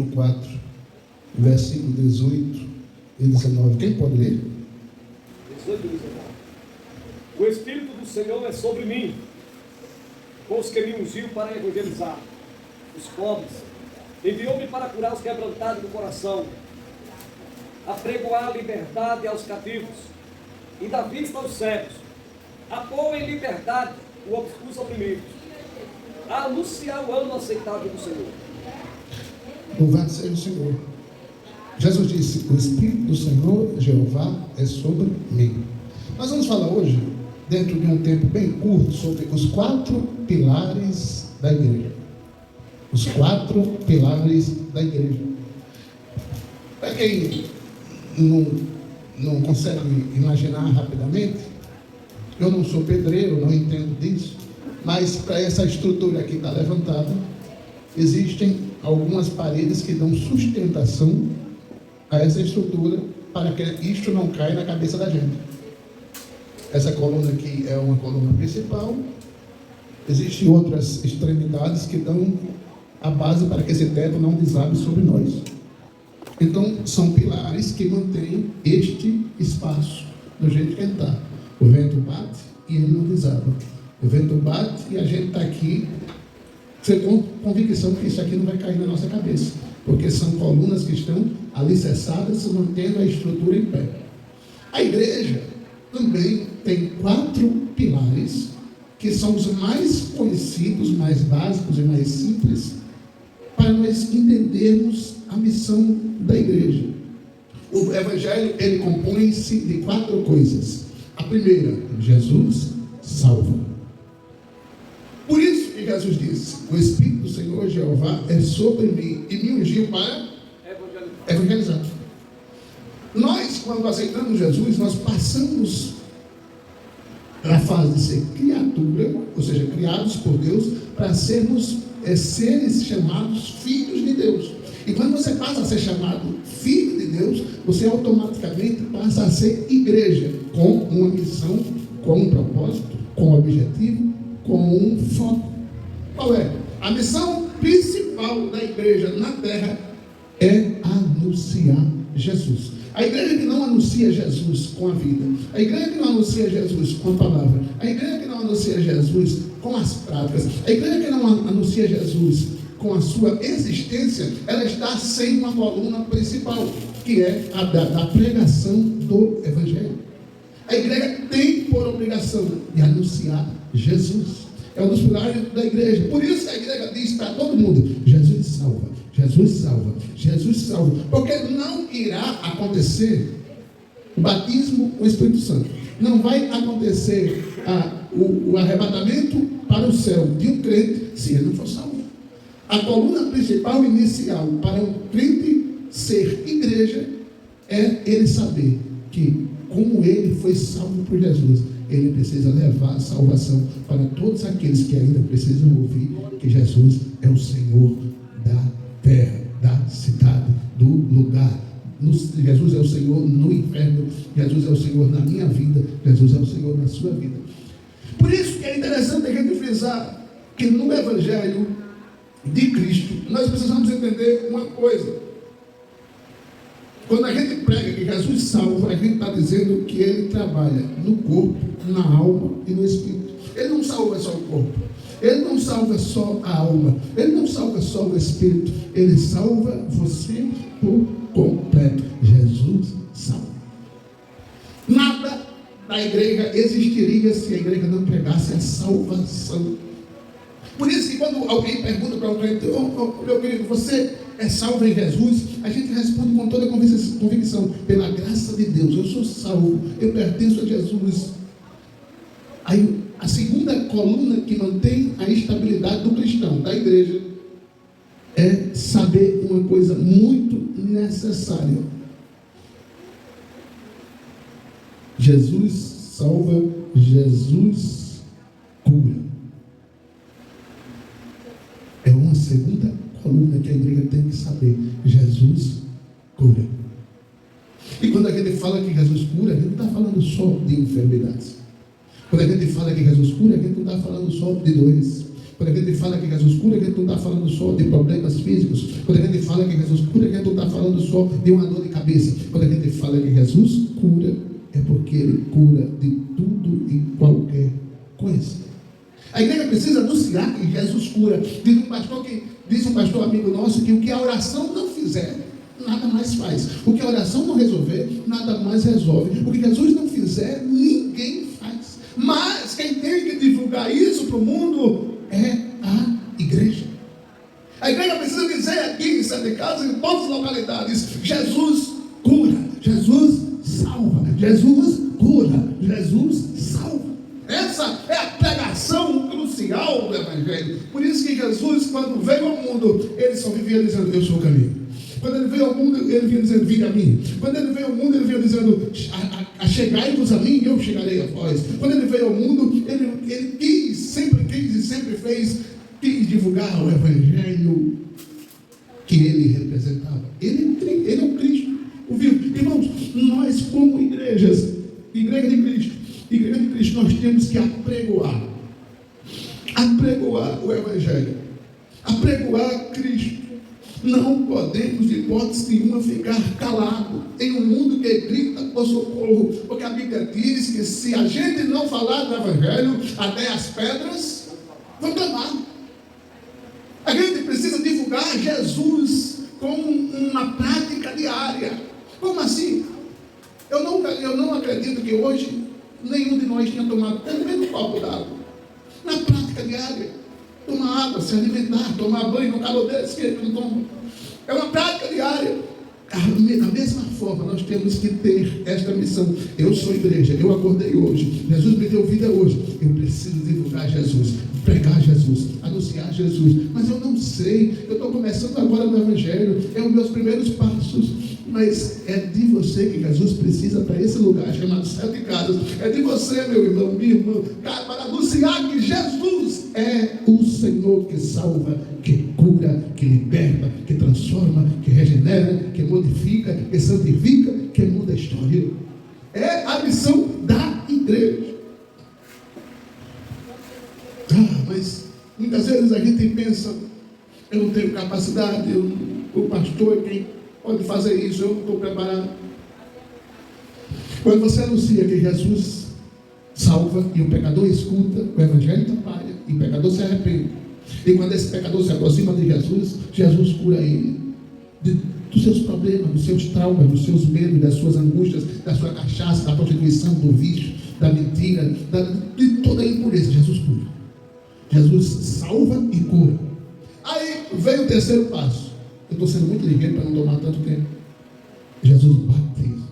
capítulo 4, versículo 18 e 19. Quem pode ler? 18 e 19. O Espírito do Senhor é sobre mim, pois que me ungiu para evangelizar os pobres, enviou-me para curar os quebrantados do coração, apregoar a liberdade aos cativos e dar vista aos cegos, a pôr em liberdade os oprimidos, a anunciar o ano aceitável do Senhor. Louvado seja o Senhor. Jesus disse: o Espírito do Senhor, Jeová, é sobre mim. Nós vamos falar hoje, dentro de um tempo bem curto, sobre os 4 pilares da igreja. Os 4 pilares da igreja. Para quem não consegue imaginar rapidamente, eu não sou pedreiro, não entendo disso, mas para essa estrutura aqui estar levantada, existem algumas paredes que dão sustentação a essa estrutura para que isto não caia na cabeça da gente. Essa coluna aqui é uma coluna principal, existem outras extremidades que dão a base para que esse teto não desabe sobre nós. Então, são pilares que mantêm este espaço do jeito que ele está. O vento bate e ele não desaba. O vento bate e a gente está aqui com convicção que isso aqui não vai cair na nossa cabeça, porque são colunas que estão alicerçadas, mantendo a estrutura em pé. A igreja também tem 4 pilares, que são os mais conhecidos, mais básicos e mais simples, para nós entendermos a missão da igreja. O evangelho, ele compõe-se de 4 coisas. A primeira, Jesus salva. Por isso que Jesus disse: o Espírito do Senhor, Jeová, é sobre mim e me ungiu para evangelizar. Nós, quando aceitamos Jesus, nós passamos da fase de ser criatura, ou seja, criados por Deus, para sermos seres chamados filhos de Deus. E quando você passa a ser chamado filho de Deus, você automaticamente passa a ser igreja, com uma missão, com um propósito, com um objetivo, com um foco. Qual é? A missão principal da igreja na terra é anunciar Jesus. A igreja que não anuncia Jesus com a vida, a igreja que não anuncia Jesus com a palavra, a igreja que não anuncia Jesus com as práticas, a igreja que não anuncia Jesus com a sua existência, ela está sem uma coluna principal, que é a da pregação do evangelho. A igreja tem por obrigação de anunciar Jesus. É um dos pilares da igreja. Por isso a igreja diz para todo mundo: Jesus salva, Jesus salva, Jesus salva. Porque não irá acontecer o batismo com o Espírito Santo. Não vai acontecer o arrebatamento para o céu de um crente se ele não for salvo. A coluna principal inicial para um crente ser igreja é ele saber que, como ele foi salvo por Jesus, ele precisa levar a salvação para todos aqueles que ainda precisam ouvir que Jesus é o Senhor da terra, da cidade, do lugar. Jesus é o Senhor no inferno, Jesus é o Senhor na minha vida, Jesus é o Senhor na sua vida. Por isso que é interessante a gente frisar que no Evangelho de Cristo nós precisamos entender uma coisa. Quando a gente prega que Jesus salva, a gente está dizendo que ele trabalha no corpo, na alma e no espírito. Ele não salva só o corpo, ele não salva só a alma, ele não salva só o espírito, ele salva você por completo. Jesus salva. Nada da igreja existiria se a igreja não pregasse a salvação. Por isso que quando alguém pergunta para um crente: meu querido, você é salvo em Jesus? A gente responde com toda convicção: pela graça de Deus, eu sou salvo, eu pertenço a Jesus. Aí a segunda coluna que mantém a estabilidade do cristão, da igreja, é saber uma coisa muito necessária: Jesus salva, Jesus cura. É uma segunda coluna que a igreja tem que saber: Jesus cura. E quando a gente fala que Jesus cura, a gente não está falando só de enfermidades. Quando a gente fala que Jesus cura, a gente não está falando só de dores. Quando a gente fala que Jesus cura, a gente não está falando só de problemas físicos. Quando a gente fala que Jesus só de uma dor de cabeça. Quando a gente fala que Jesus cura, é porque Ele cura de tudo e qualquer coisa. A igreja precisa anunciar que Jesus cura. Diz um pastor amigo nosso que o que a oração não fizer, nada mais faz. O que a oração não resolver, nada mais resolve. O que Jesus não fizer, ninguém faz. Mas quem tem que divulgar isso para o mundo é a igreja. A igreja precisa dizer aqui em Santa Casa, em todas as localidades: Jesus cura, Jesus salva, Jesus cura, Jesus salva. Essa é a pregação crucial do Evangelho. Por isso que Jesus, quando veio ao mundo, ele só vivia dizendo: eu sou o caminho. Quando ele veio ao mundo, ele vinha dizendo: vinde a mim. Quando ele veio ao mundo, ele vinha dizendo: chegai-vos a mim e eu chegarei a vós. Quando ele veio ao mundo, ele quis e sempre fez, quis divulgar o Evangelho que ele representava. Ele é o Cristo, o vivo. Irmãos, nós como igreja de Cristo, nós temos que apregoar o Evangelho, apregoar Cristo. Não podemos, de hipótese nenhuma, ficar calado em um mundo que grita por socorro, porque a Bíblia diz que se a gente não falar do Evangelho, até as pedras vão clamar. A gente precisa divulgar Jesus como uma prática diária. Como assim? Eu não acredito que hoje nenhum de nós tenha tomado pelo menos um copo d'água. Na prática diária, tomar água, se alimentar, tomar banho no calor desse que ele não toma. É uma prática diária. Da mesma forma, nós temos que ter esta missão. Eu sou igreja, eu acordei hoje, Jesus me deu vida hoje. Eu preciso divulgar Jesus, pregar Jesus, anunciar Jesus. Mas eu não sei, eu estou começando agora no Evangelho, é os meus primeiros passos. Mas é de você que Jesus precisa para esse lugar chamado Céu de Casas. É de você, meu irmão, minha irmã, para anunciar que Jesus é o Senhor que salva, que cura, que liberta, que transforma, que regenera, que modifica, que santifica, que muda a história. É a missão da igreja. Mas muitas vezes a gente pensa: eu não tenho capacidade, o pastor é quem pode fazer isso, eu não estou preparado. Quando você anuncia que Jesus salva e o pecador escuta, o Evangelho trabalha e o pecador se arrepende. E quando esse pecador se aproxima de Jesus, Jesus cura ele dos seus problemas, dos seus traumas, dos seus medos, das suas angústias, da sua cachaça, da prostituição, do vício, da mentira, de toda a impureza. Jesus cura. Jesus salva e cura. Aí vem o terceiro passo. Eu estou sendo muito ligeiro para não tomar tanto tempo. Jesus batiza.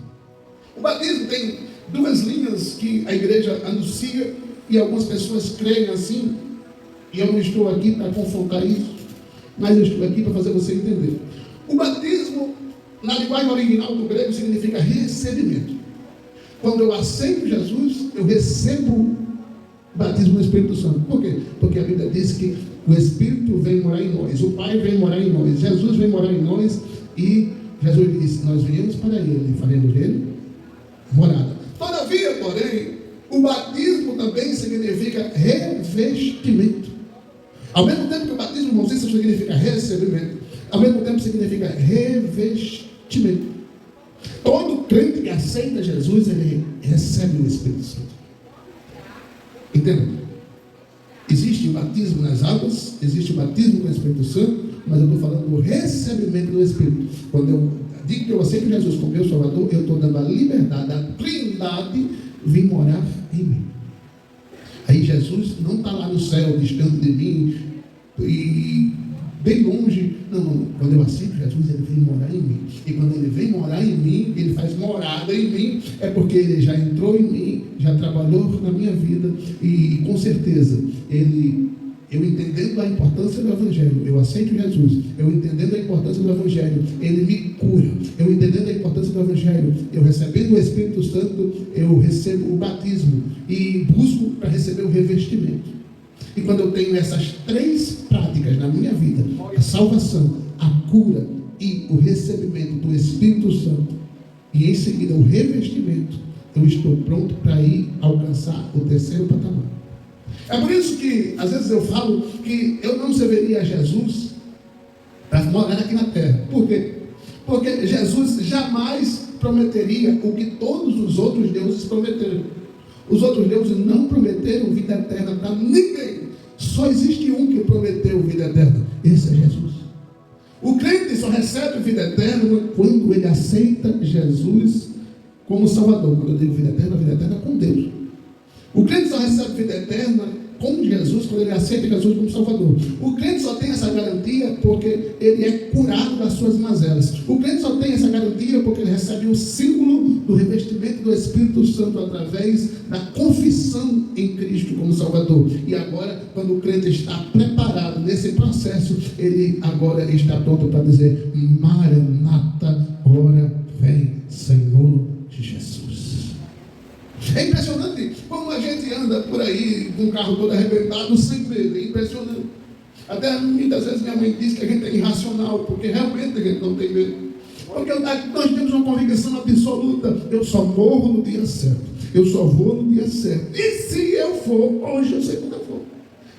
O batismo tem duas linhas que a igreja anuncia e algumas pessoas creem assim. E eu não estou aqui para confrontar isso, mas eu estou aqui para fazer você entender. O batismo, na linguagem original do grego, significa recebimento. Quando eu aceito Jesus, eu recebo batismo no Espírito Santo. Por quê? Porque a Bíblia diz que o Espírito vem morar em nós, o Pai vem morar em nós, Jesus vem morar em nós, e Jesus disse: nós viemos para Ele e faremos dele morada. Todavia, porém, o batismo também significa revestimento. Ao mesmo tempo que o batismo, irmãos, isso significa recebimento, ao mesmo tempo significa revestimento. Todo crente que aceita Jesus, ele recebe o Espírito Santo. Entendeu? Existe o batismo nas águas, existe o batismo com o Espírito Santo, mas eu estou falando do recebimento do Espírito. Quando eu digo que eu aceito Jesus como meu Salvador, eu estou dando a liberdade, a Trindade vir morar em mim. Aí Jesus não está lá no céu, distante de mim, e bem longe. Não. Quando eu aceito Jesus, Ele vem morar em mim. E quando Ele vem morar em mim, Ele faz morada em mim, é porque Ele já entrou em mim, já trabalhou na minha vida, e com certeza, eu entendendo a importância do Evangelho, eu aceito Jesus, eu entendendo a importância do Evangelho, Ele me cura, eu entendendo a importância do Evangelho, eu recebendo o Espírito Santo, eu recebo o batismo, e busco para receber o revestimento. E quando eu tenho essas três práticas na minha vida, a salvação, a cura e o recebimento do Espírito Santo, e em seguida o revestimento, eu estou pronto para ir alcançar o terceiro patamar. É por isso que às vezes eu falo que eu não serviria a Jesus para morar aqui na terra. Por quê? Porque Jesus jamais prometeria o que todos os outros deuses prometeram. Os outros deuses não prometeram vida eterna para ninguém. Só existe um que prometeu vida eterna. Esse é Jesus. O crente só recebe vida eterna quando ele aceita Jesus como Salvador. Quando eu digo vida eterna com Deus. O crente só recebe vida eterna com Jesus quando ele aceita Jesus como Salvador. O crente só tem essa garantia porque ele é curado das suas mazelas. O crente só tem essa garantia porque ele recebe o símbolo do revestimento do Espírito Santo através da confissão em Cristo como Salvador. E agora, quando o crente está preparado nesse processo, ele agora está pronto para dizer: Maranata, ora vem, Senhor de Jesus. É impressionante como a gente anda por aí com o carro todo arrebentado sem medo. É impressionante. Até muitas vezes minha mãe diz que a gente é irracional, porque realmente a gente não tem medo. Porque nós temos uma convicção absoluta: eu só morro no dia certo, eu só vou no dia certo. E se eu for, hoje eu sei quando eu for.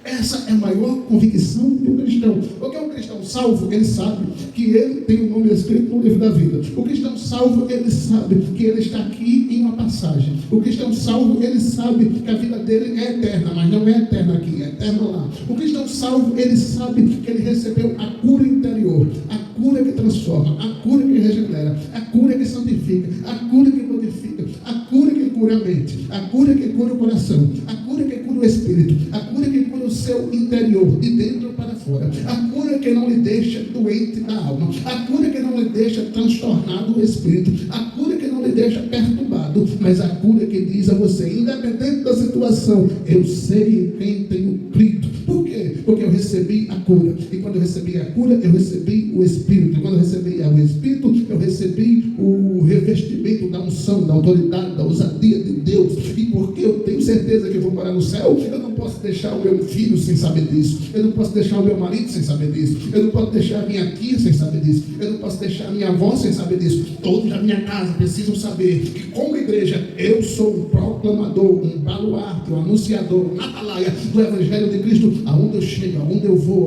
Essa é a maior convicção do cristão. Porque o cristão salvo, ele sabe que ele tem o nome escrito no livro da vida. O cristão salvo, ele sabe que ele está aqui em uma passagem. O cristão salvo, ele sabe que a vida dele é eterna, mas não é eterna aqui, é eterna lá. O cristão salvo, ele sabe que ele recebeu a cura interior, a cura que transforma, a cura que regenera, a cura que santifica, a cura que modifica, a cura que cura a mente, a cura que cura o coração, a cura que cura o espírito, a cura que cura o seu interior, de dentro para fora, a cura que não lhe deixa doente da alma, a cura que não lhe deixa transtornado o espírito, a cura que não lhe deixa perturbado, mas a cura que diz a você, independente da situação: eu sei em quem tenho crido. Por quê? Porque eu recebi a cura, e quando eu recebi a cura, eu recebi o Espírito, e quando eu recebi o Espírito, eu recebi o revestimento da unção, da autoridade, da ousadia de Deus. E porque eu tenho certeza que eu vou morar no céu, eu não posso deixar o meu filho sem saber disso, eu não posso deixar o meu marido sem saber disso, eu não posso deixar a minha tia sem saber disso, eu não posso deixar a minha avó sem saber disso. Todos da minha casa precisam saber que, como igreja, eu sou um proclamador, um baluarte, um anunciador, um atalaia do Evangelho de Cristo. Aonde eu chego, aonde eu vou,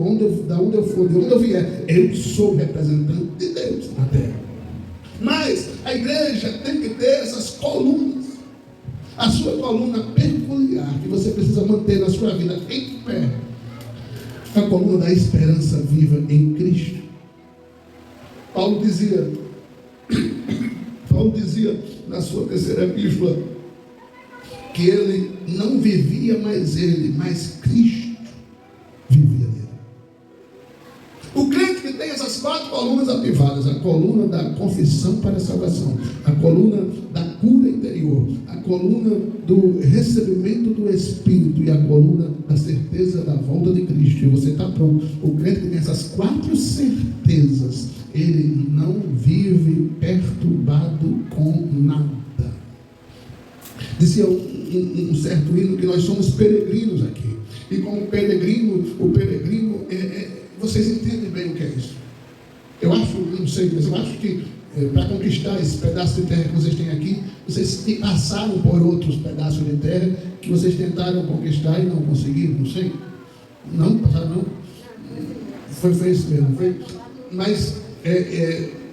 da onde eu for, de onde eu vier, eu sou representante de Deus na terra. Mas a igreja tem que ter essas colunas. A sua coluna peculiar, que você precisa manter na sua vida em pé, a coluna da esperança viva em Cristo. Paulo dizia na sua terceira epístola que ele não vivia mais ele, mas Cristo vivia nele. O crente que tem essas 4 colunas ativadas: a coluna da confissão para a salvação, a coluna da cura interior, a coluna do recebimento do Espírito e a coluna da certeza da volta de Cristo. E você está pronto. O crente que tem essas 4 certezas, ele não vive perturbado com nada. Dizia um certo hino que nós somos peregrinos aqui. E como peregrino, vocês entendem bem o que é isso. Eu acho, não sei, mas eu acho que para conquistar esse pedaço de terra que vocês têm aqui, vocês passaram por outros pedaços de terra que vocês tentaram conquistar e não conseguiram, não sei. Não passaram, não. Foi isso mesmo. Mas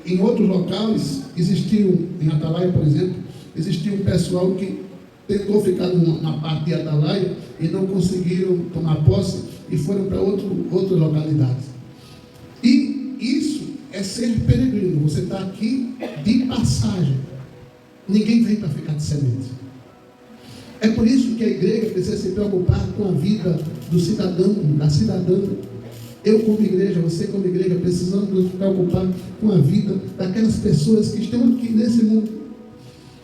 em outros locais existiu, em Atalaia, por exemplo, existiu um pessoal que tentou ficar numa parte de Atalaia e não conseguiram tomar posse e foram para outras localidades. E isso é ser peregrino. Você está aqui de passagem. Ninguém vem para ficar de semente. É por isso que a igreja precisa se preocupar com a vida do cidadão, da cidadã. Eu como igreja, você como igreja, precisamos nos preocupar com a vida daquelas pessoas que estão aqui nesse mundo.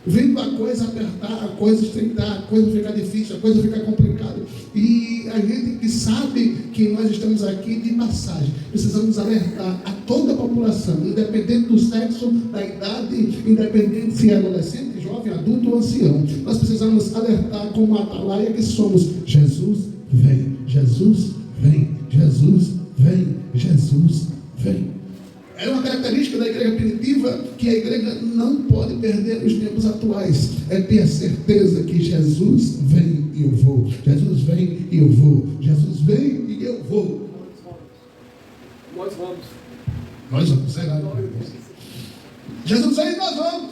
Vendo a coisa apertar, a coisa estreitar, a coisa ficar difícil, a coisa ficar complicada. E a gente que sabe que nós estamos aqui de passagem, precisamos alertar a toda a população, independente do sexo, da idade, independente se é adolescente, jovem, adulto ou ancião. Nós precisamos alertar como atalaia que somos: Jesus vem, Jesus vem, Jesus vem, Jesus vem. É uma característica da igreja primitiva que a igreja não pode perder nos tempos atuais. É ter a certeza que Jesus vem e eu vou. Jesus vem e eu vou. Jesus vem e eu vou. Nós vamos. Nós vamos, será? Jesus vem e nós vamos.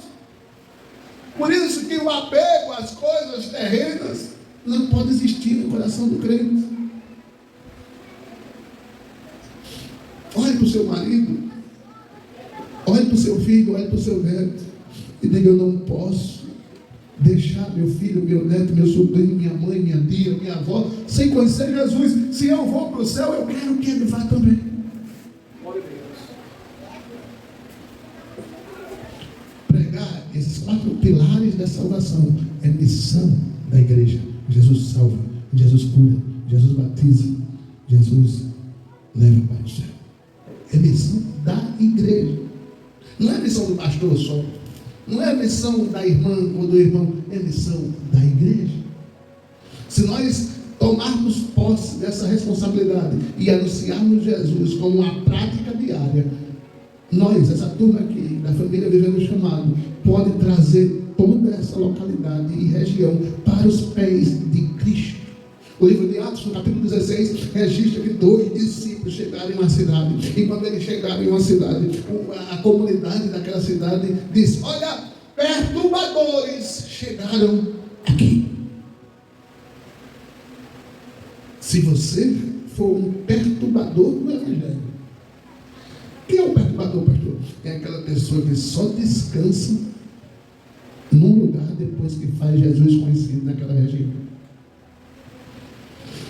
Por isso que o apego às coisas terrenas não pode existir no coração do crente. Olhe para o seu marido, olhe para o seu filho, olhe para o seu neto e diga: eu não posso deixar meu filho, meu neto, meu sobrinho, minha mãe, minha tia, minha avó, sem conhecer Jesus. Se eu vou para o céu, eu quero que ele vá também. Pregar esses 4 pilares da salvação é missão da igreja. Jesus salva, Jesus cura, Jesus batiza, Jesus leva para o céu. É missão da igreja. Não é missão do pastor só. Não é missão da irmã ou do irmão. É missão da igreja. Se nós tomarmos posse dessa responsabilidade e anunciarmos Jesus como uma prática diária, nós, essa turma aqui da família Vivendo o Chamado, pode trazer toda essa localidade e região para os pés de Cristo. O livro de Atos, no capítulo 16, registra que 2 discípulos chegaram em uma cidade. E quando eles chegaram em uma cidade, a comunidade daquela cidade disse: olha, perturbadores chegaram aqui. Se você for um perturbador do Evangelho, quem é o perturbador, pastor? É aquela pessoa que só descansa num lugar depois que faz Jesus conhecido naquela região.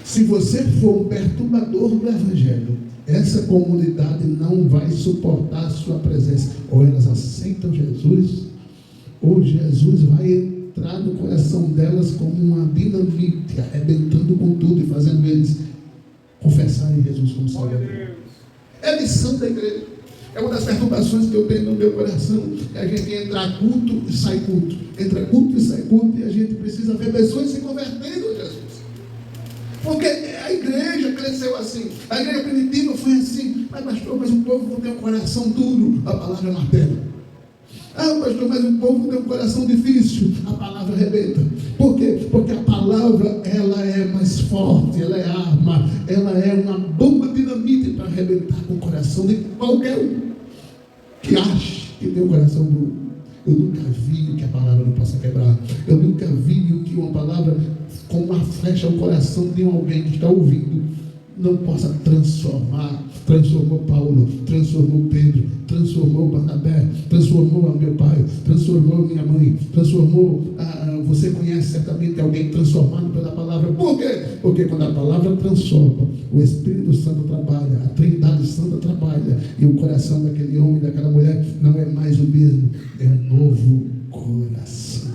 Se você for um perturbador do Evangelho, essa comunidade não vai suportar a sua presença. Ou elas aceitam Jesus, ou Jesus vai entrar no coração delas como uma dinamite, arrebentando com tudo e fazendo eles confessarem Jesus como Salvador. É a missão da igreja. É uma das perturbações que eu tenho no meu coração. É a gente entrar culto e sai culto. Entra culto e sai culto. E a gente precisa ver pessoas se convertendo a Jesus. Porque a igreja cresceu assim. A igreja primitiva foi assim. Mas pastor, mas o povo tem um coração duro. A palavra é martelo. Ah, pastor, mas o povo tem um coração difícil. A palavra arrebenta. Por quê? Porque a palavra, ela é mais forte. Ela é arma. Ela é uma bomba dinamite para arrebentar com o coração de qualquer um que acha que tem um coração duro. Eu nunca vi que a palavra não possa quebrar. Eu nunca vi que uma palavra com uma flecha ao coração de alguém que está ouvindo não possa transformar. Transformou Paulo, transformou Pedro, transformou Barnabé, transformou meu pai, transformou minha mãe, transformou, você conhece certamente alguém transformado pela palavra. Por quê? Porque quando a palavra transforma, o Espírito Santo trabalha, a Trindade Santa trabalha, e o coração daquele homem, daquela mulher, não é mais o mesmo, é um novo coração.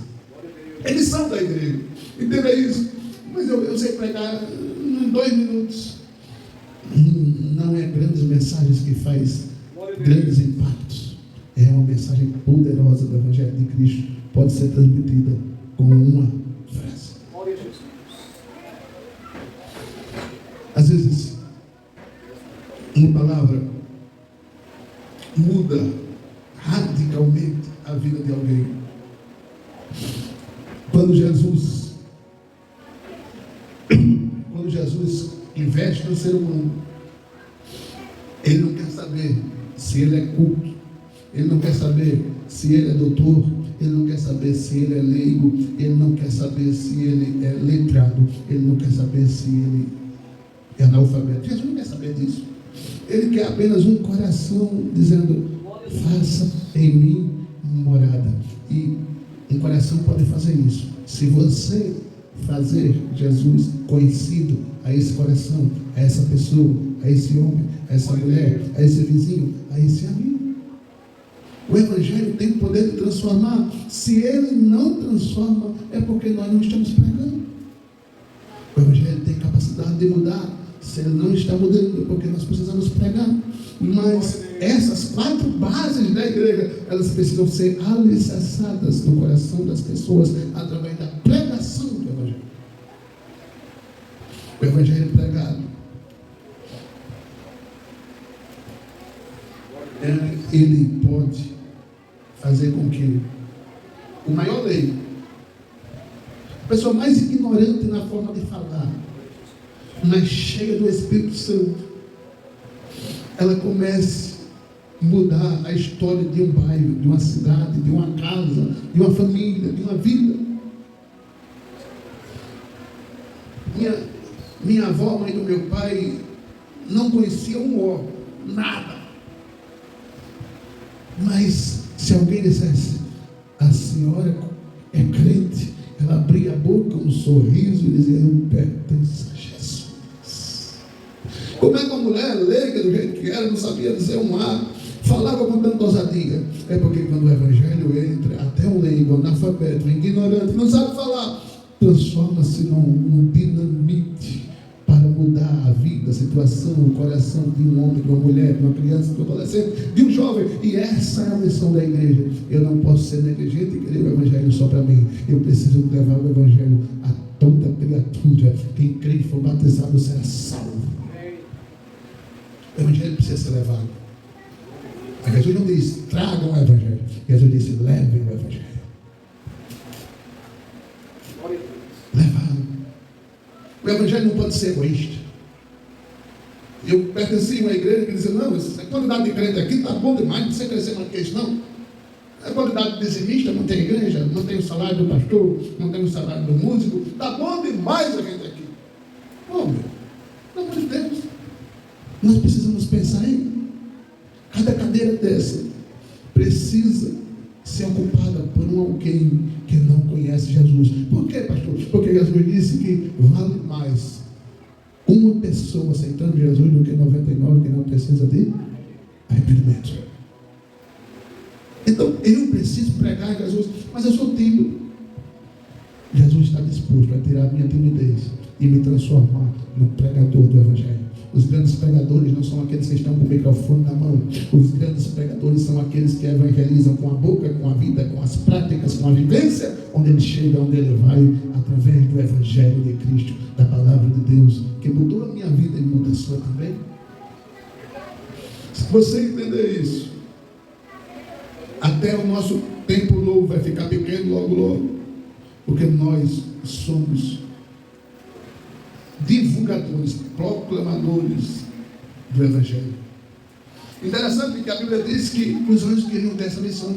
É missão da igreja, entenda isso. Mas eu sei pregar em 2 minutos. Não é grandes mensagens que faz grandes impactos. É uma mensagem poderosa do Evangelho de Cristo. Pode ser transmitida com uma frase. Às vezes, uma palavra muda radicalmente a vida de alguém. Quando Jesus investe no ser humano, ele não quer saber se ele é culto, ele não quer saber se ele é doutor, ele não quer saber se ele é leigo, ele não quer saber se ele é letrado, ele não quer saber se ele é analfabeto. Jesus não quer saber disso. Ele quer apenas um coração dizendo: faça em mim morada. E um coração pode fazer isso se você fazer Jesus conhecido a esse coração, a essa pessoa, a esse homem, a essa mulher, a esse vizinho, a esse amigo. O Evangelho tem o poder de transformar. Se ele não transforma, é porque nós não estamos pregando. O Evangelho tem capacidade de mudar. Se ele não está mudando, é porque nós precisamos pregar. Mas essas 4 bases da igreja, elas precisam ser alicerçadas no coração das pessoas através da pregação do Evangelho. O Evangelho pregado, ele pode fazer com que o maior leigo, a pessoa mais ignorante na forma de falar, mas cheia do Espírito Santo, ela comece mudar a história de um bairro, de uma cidade, de uma casa, de uma família, de uma vida. Minha avó, mãe do meu pai, não conhecia um ó, nada. Mas se alguém dissesse, a senhora é crente, ela abria a boca, um sorriso e dizia, eu pertenço a Jesus. Como é que uma mulher leiga do jeito que era, não sabia dizer um A, falava com tanta ousadia? É porque quando o evangelho entra, até um leigo, analfabeto, ignorante, não sabe falar, transforma-se num dinamite para mudar a vida, a situação, o coração de um homem, de uma mulher, de uma criança, de um adolescente, de um jovem. E essa é a missão da igreja. Eu não posso ser negligente e querer o evangelho só para mim. Eu preciso levar o evangelho a toda criatura. Quem crê e for batizado será salvo. O evangelho precisa ser levado. Mas Jesus não diz, tragam o evangelho. Jesus disse, levem o evangelho. Levado. O evangelho não pode ser egoísta. Eu pertenci a uma igreja que dizia, não, a quantidade de crente aqui está bom demais, não precisa crescer mais que isso, não. A quantidade de dizimista não tem igreja, não tem o salário do pastor, não tem o salário do músico, está bom demais a gente aqui. Meu, pelo amor de Deus, nós precisamos pensar em cada cadeira dessa precisa ser ocupada por alguém que não conhece Jesus. Por quê, pastor? Porque Jesus disse que vale mais uma pessoa aceitando Jesus do que 99 que não precisa de arrependimento. Então eu preciso pregar Jesus, mas eu sou tímido. Jesus está disposto a tirar a minha timidez e me transformar no pregador do evangelho. Os grandes pregadores não são aqueles que estão com o microfone na mão. Os grandes pregadores são aqueles que evangelizam com a boca, com a vida, com as práticas, com a vivência, onde ele chega, onde ele vai, através do evangelho de Cristo, da palavra de Deus, que mudou a minha vida e muda a sua também. Se você entender isso, até o nosso tempo novo vai ficar pequeno logo, logo, porque nós somos divulgadores, proclamadores do evangelho. Interessante que a Bíblia diz que os anjos queriam ter essa missão.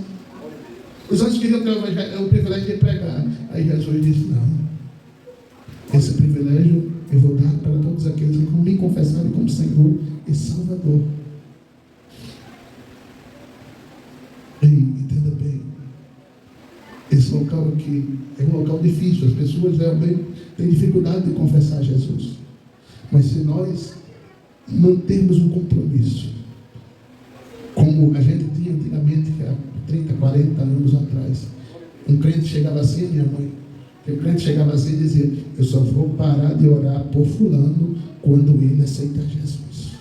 Os anjos queriam ter o privilégio de pregar. Aí Jesus disse, não, esse privilégio eu vou dar para todos aqueles que me confessarem como Senhor e Salvador. E entenda bem, esse local aqui é um local difícil, as pessoas realmente têm dificuldade de confessar Jesus. Mas se nós mantermos um compromisso, como a gente tinha antigamente, que era 30, 40 anos atrás, um crente chegava assim, minha mãe, o crente chegava assim e dizia, eu só vou parar de orar por fulano quando ele aceitar Jesus.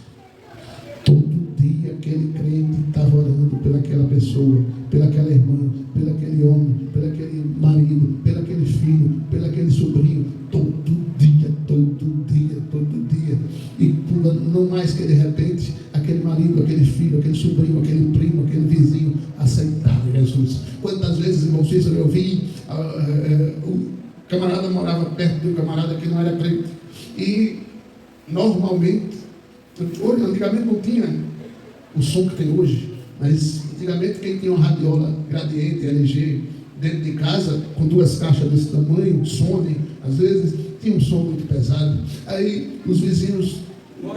Todo dia aquele crente estava orando pelaquela pessoa, pelaquela irmã, pelaquele homem, pelaquele marido, pelaquele filho, pelaquele sobrinho, todo dia, todo dia, todo dia. E não mais que de repente aquele marido, aquele filho, aquele sobrinho, aquele primo, aquele vizinho aceitava Jesus. Quantas vezes, irmão Cícero, eu vi o camarada morava perto de um camarada que não era crente. E normalmente, antigamente não tinha o som que tem hoje, mas antigamente quem tinha uma radiola Gradiente, LG, dentro de casa, com 2 caixas desse tamanho, Sony, às vezes tinha um som muito pesado. Aí os vizinhos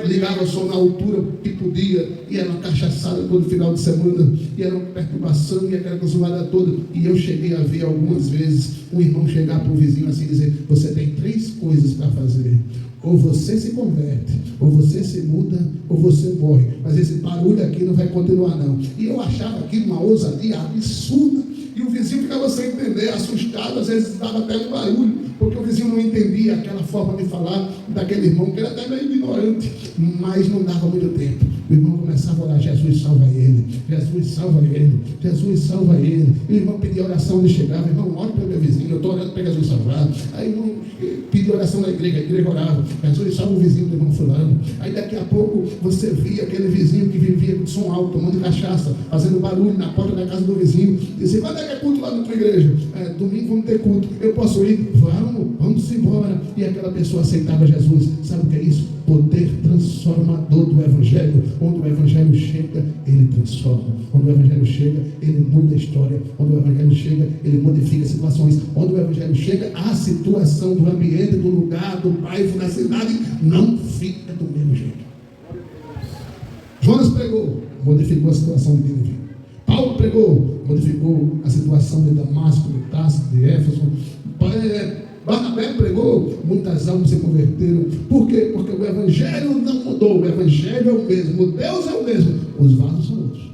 ligavam o som na altura que podia, e era uma cachaçada todo final de semana, e era uma perturbação, e aquela consumada toda. E eu cheguei a ver algumas vezes um irmão chegar para o vizinho assim e dizer, você tem 3 coisas para fazer. Ou você se converte, ou você se muda, ou você morre. Mas esse barulho aqui não vai continuar não. E eu achava aquilo uma ousadia absurda. E o vizinho ficava sem entender, assustado, às vezes dava até um barulho, porque o vizinho não entendia aquela forma de falar daquele irmão, que era até meio ignorante, mas não dava muito tempo. O irmão começava a orar, Jesus salva ele, Jesus salva ele, Jesus salva ele. E o irmão pedia oração, ele chegava, irmão, ore para o meu vizinho, eu estou orando para Jesus salvar. Aí o irmão pedia oração na igreja, a igreja orava, Jesus salva o vizinho do irmão fulano. Aí daqui a pouco você via aquele vizinho que vivia com som alto, tomando cachaça, fazendo barulho na porta da casa do vizinho, dizia, quando é que é culto lá na tua igreja? Domingo vamos ter culto, eu posso ir? Vamos. vamos embora. E aquela pessoa aceitava Jesus. Sabe o que é isso? Poder transformador do Evangelho. Quando o Evangelho chega, ele transforma. Quando o Evangelho chega, ele muda a história. Quando o Evangelho chega, ele modifica situações. Quando o Evangelho chega, a situação do ambiente, do lugar, do bairro, da cidade, não fica do mesmo jeito. Jonas pregou, modificou a situação de Nínive. Paulo pregou, modificou a situação de Damasco, de Tarso, de Éfeso. Barnabé pregou, muitas almas se converteram. Por quê? Porque o Evangelho não mudou. O Evangelho é o mesmo, o Deus é o mesmo. Os vasos são outros.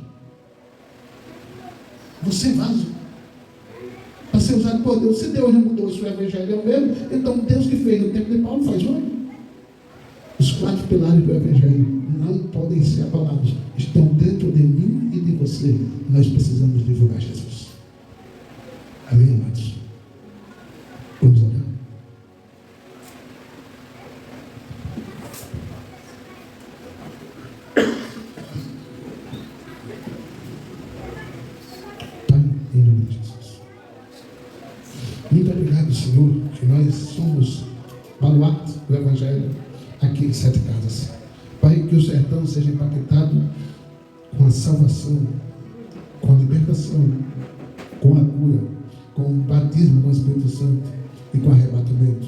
Você é vaso para ser usado por Deus. Se Deus não mudou, se o Evangelho é o mesmo, então Deus que fez no tempo de Paulo faz hoje. Os 4 pilares do Evangelho não podem ser abalados. Estão dentro de mim e de você. Nós precisamos divulgar Jesus. Amém, amados? Vamos orar. Pai, em nome de Jesus. Muito obrigado, Senhor, que nós somos baluarte do Evangelho aqui em 7 Casas. Pai, que o sertão seja impactado com a salvação, com a libertação, com a cura, com o batismo com o Espírito Santo e com o arrebatamento.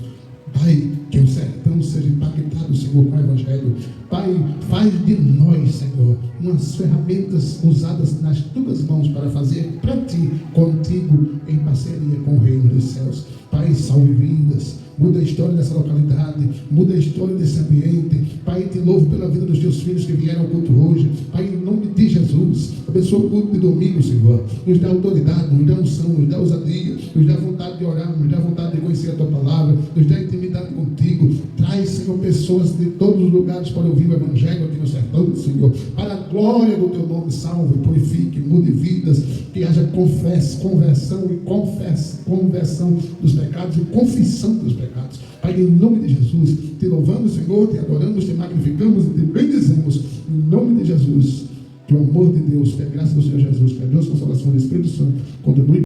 Pai, que o sertão seja impactado, Senhor, com o Evangelho. Pai, faz de nós, Senhor, umas ferramentas usadas nas tuas mãos para fazer para ti, contigo, em parceria com o reino dos céus. Pai, salve vidas, muda a história dessa localidade, muda a história desse ambiente. Pai, te louvo pela vida dos teus filhos que vieram ao culto hoje. Pai, em nome de Jesus, abençoa o culto de domingo, Senhor. Nos dá autoridade, nos dá unção, nos dá ousadia, nos dá vontade de orar, nos dá vontade de conhecer a tua palavra, nos dá intimidade contigo. Traz, Senhor, pessoas de todos os lugares para ouvir o Evangelho aqui no sertão, Senhor. Para a glória do teu nome, salve, purifique, mude vidas, que haja conversão dos pecados e confissão dos pecados. Pai, em nome de Jesus, te louvamos, Senhor, te adoramos, te magnificamos e te bendizemos. Em nome de Jesus, que o amor de Deus, que a graça do Senhor Jesus, que a Deus consolação do Espírito Santo continue